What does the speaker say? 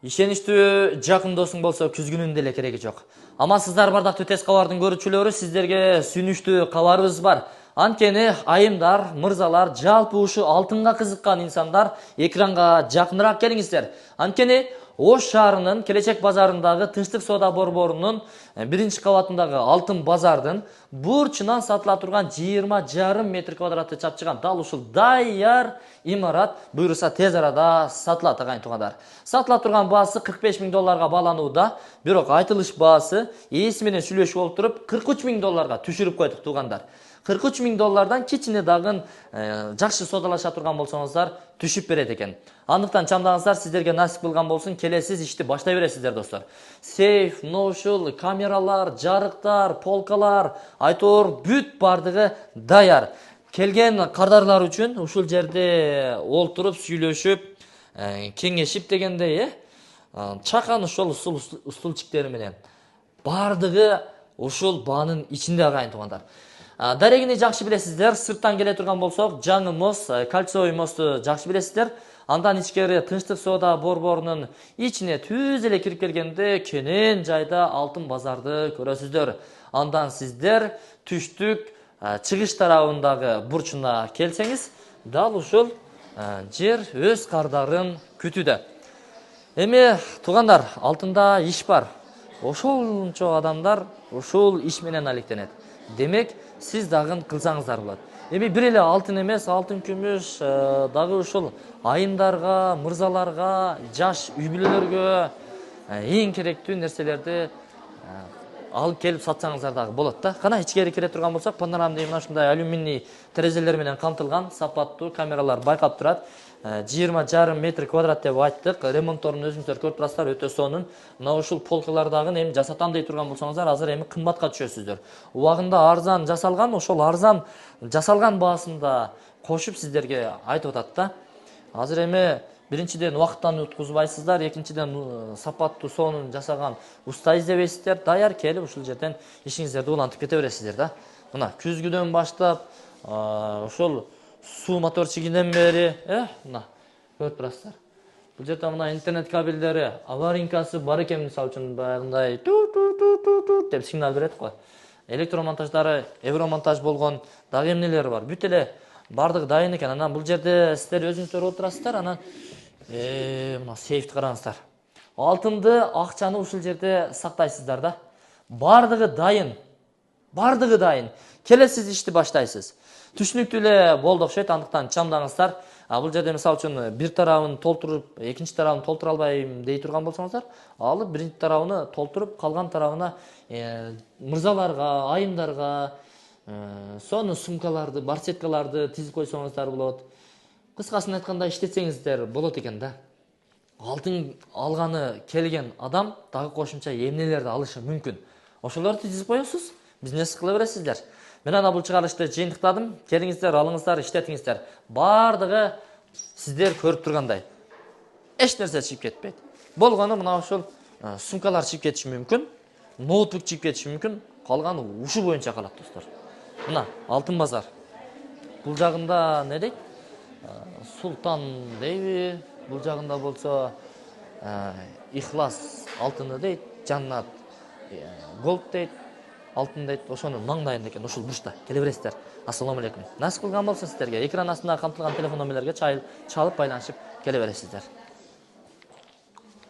Ишеничтүү жакын досуң болсо күзгүнүн деле кереги жок. Амансыздар бардактуу тез кабардын көрүүчүлөрү, сиздерге сүйүнүчтүү кабарыбыз бар. Анткени айымдар, мырзалар, жалпы ушу алтынга кызыккан инсандар экранга жакыныраак келиңиздер. Анткени Ош шаарынын Келечек базарындагы Тынчтык соода борборунун биринчи кабатындагы алтын базардын бурчунан сатыла турган 20,5 метр квадратты чапчыган дал ушул даяр имарат буюрса тез арада сатылат агайын туугандар. Сатыла турган баасы $45,000 бааланууда, бирок айтылыш баасы ээси менен сүйлөшүп олтуруп $43,000 түшүрүп койдук туугандар. $43,000 кичине дагы жакшы соодалаша турган болсоңуздар түшүп берет экен. Андыктан чамдаңыздар, сиздерге насип кылган болсун, келесиз ишти баштай бересиздер достор. Сейф, ноушул, камералар, жарыктар, полкалар, айтор бүт бардыгы даяр. Келген кардарлар үчүн ушул жерде олтуруп сүйлөшүп, кеңешип дегендей, чакан ошол устулчиктери менен бардыгы ушул баанын ичинде агайын туугандар. Дарегини жакшы билесиздер, сырттан келе турган болсок, жаңы мост, кольцевой мосту жакшы билесиздер. Андан ичкери Тынчтык соода борборунун ичине түз эле кирип келгенде кенен жайда алтын базарды көрөсүздөр. Андан сиздер түштүк чыгыш тарабындагы бурчуна келсеңиз, дал ушул жер өз кардарын күтүүдө. Эми туугандар, алтында иш бар. Ошолчо адамдар ушул иш менен алектенет. Демек, сиз дагы кылсаңыздар болот. Эми бир эле алтын эмес, алтын күмүш дагы ушул айымдарга, мырзаларга, жаш үй бүлөлөргө эң керектүү нерселерди алып келип сатсаңыздар дагы болот да. Кана ичкери кире турган болсок, панорамный мына ушундай алюминий терезелер менен камтылган, сапаттуу камералар байкап турат. 20,5 метр квадрат деп айттык. Ремонтторун өзүңүздөр көрүп турасыздар, өтө сонун. Мына ушул полкалардагы эми жасатам дей турган болсоңуздар, азыр эми кымбатка түшөсүздөр. Убагында арзан жасалган, ошол арзан жасалган баасында кошуп сиздерге айтып атат да. Азыр эми биринчиден убакыттан уткузбайсыздар, экинчиден сапаттуу сонун жасаган уста издебейсиздер, даяр келип ушул жерден ишиңиздерди улантып кете бересиздер да. Мына күзгүдөн баштап ошол суу моторчигинен бери, мына көрүп турасыздар. Бул жерде мына интернет кабелдери, аваринкасы бар экен, мисалы үчүн баягындай деп сигнал берет го. Электромонтаждары евромонтаж болгон дагы эмнелери бар. Бүт эле бардыгы дайын экен. Анан бул жерде сиздер өзүңүздөр отурасыздар, анан мына сейфти караңыздар. Алтынды, акчаны ушул жерде сактайсыздар да. Бардыгы дайын. Бардыгы дайын. Келесиз ишти баштайсыз. Түшүнүктүү эле болду окшойт, андыктан чамдаңыздар. Бул жерде мисалы үчүн бир тарабын толтуруп, экинчи тарабын толтура албайм дей турган болсоңуздар, алып биринчи тарабын толтуруп, калган тарабына мырзаларга, айымдарга, сонун сумкаларды, барсеткаларды тизип койсоңуздар болот. Кыскасын айтканда иштетсеңиздер болот экен да. Алтын алганы келген адам дагы кошумча эмнелерди алышы мүмкүн. Ошолорду тизип коесуз, бизнес кыла бересиздер. Мен ана бул чыгарышты жыйынтыктадым. Келиңиздер, алыңыздар, иштетиңиздер. Бардыгы сиздер көрүп тургандай. Эч нерсе чыгып кетпейт. Болгону мына ушул сумкалар чыгып кетиши мүмкүн, ноутбук чыгып кетиши мүмкүн. Калганы ушу боюнча калат достор. Мына алтын базар. Бул жагында не дейт? Султан дейби? Бул жагында болсо Ихлас алтыны дейт, Жаннат голд дейт. Алтын дейт, ошонун маңдайында экен, ушул бурчта. Келе бересиздер. Ассаламу алейкум. Насип кылган болсун сиздерге. Экран астында камтылган телефон номерлерге чалып байланышып келе бересиздер.